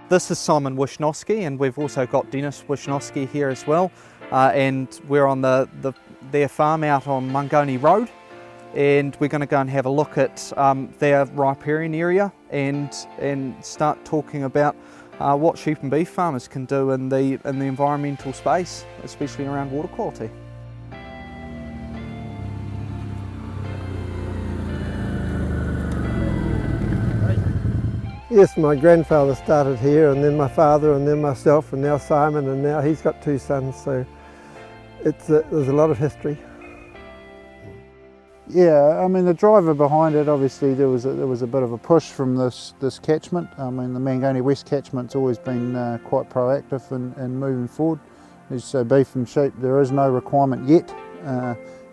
This is Simon Wishnowsky, and we've also got Dennis Wishnowsky here as well. And we're on their farm out on Mungoni Road, and we're going to go and have a look at their riparian area and start talking about what sheep and beef farmers can do in the environmental space, especially around water quality. Yes, my grandfather started here, and then my father, and then myself, and now Simon, and now he's got 2 sons, so there's a lot of history. Yeah, I mean the driver behind it, obviously there was a bit of a push from this catchment. I mean the Mangoni West catchment's always been quite proactive in moving forward. So beef and sheep, there is no requirement yet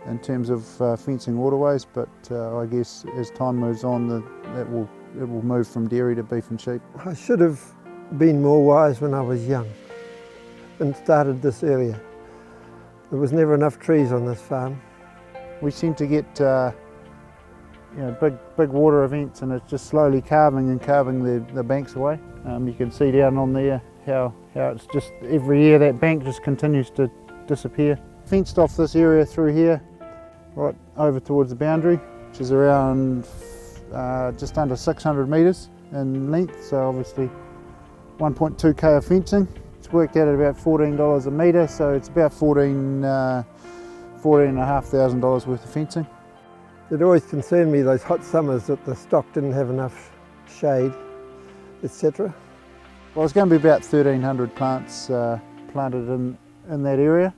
in terms of fencing waterways, but I guess as time moves on it will move from dairy to beef and sheep. I should have been more wise when I was young and started this earlier. There was never enough trees on this farm. We seem to get big water events, and it's just slowly carving the banks away. You can see down on there how it's just every year that bank just continues to disappear. Fenced off this area through here, right over towards the boundary, which is around just under 600 metres in length, so obviously 1.2k of fencing. It's worked out at about $14 a metre, so it's about $14,500 worth of fencing. It always concerned me those hot summers that the stock didn't have enough shade, etc. Well, it's going to be about 1,300 plants planted in that area,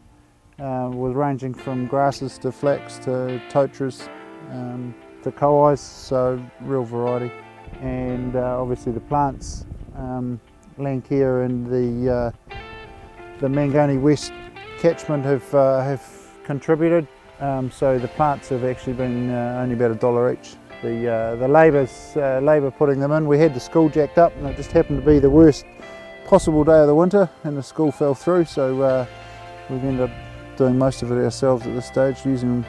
with ranging from grasses to flax to totras to kowais, so real variety. And obviously the plants, Landcare and the Mangoni West catchment have contributed. So the plants have actually been only about $1 each. The labour putting them in, we had the school jacked up, and it just happened to be the worst possible day of the winter, and the school fell through, so we've ended up doing most of it ourselves at this stage, using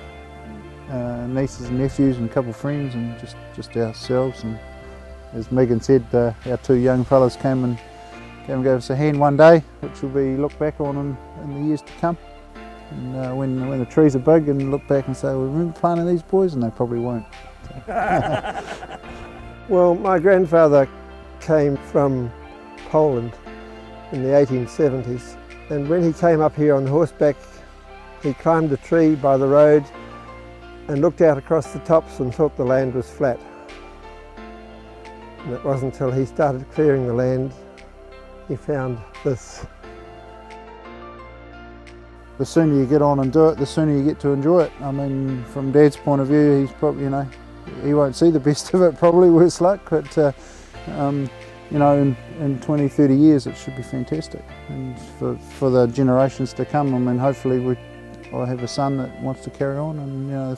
nieces and nephews and a couple of friends, and just ourselves. And as Megan said, our 2 young fellas came and gave us a hand one day, which will be looked back on in the years to come. And when the trees are big, and look back and say, well, remember planting these boys? And they probably won't. Well, my grandfather came from Poland in the 1870s, and when he came up here on horseback, he climbed a tree by the road and looked out across the tops and thought the land was flat. And it wasn't until he started clearing the land he found this. The sooner you get on and do it, the sooner you get to enjoy it. I mean, from Dad's point of view, he's probably, he won't see the best of it probably, worse luck, but in 20, 30 years it should be fantastic. And for the generations to come, I mean, hopefully I have a son that wants to carry on, and the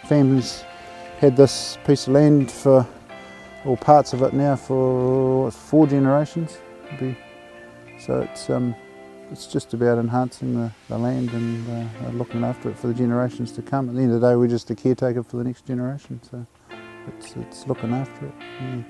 family's had this piece of land or parts of it now for 4 generations. So it's just about enhancing the land and looking after it for the generations to come. At the end of the day, we're just a caretaker for the next generation, so it's looking after it. Yeah.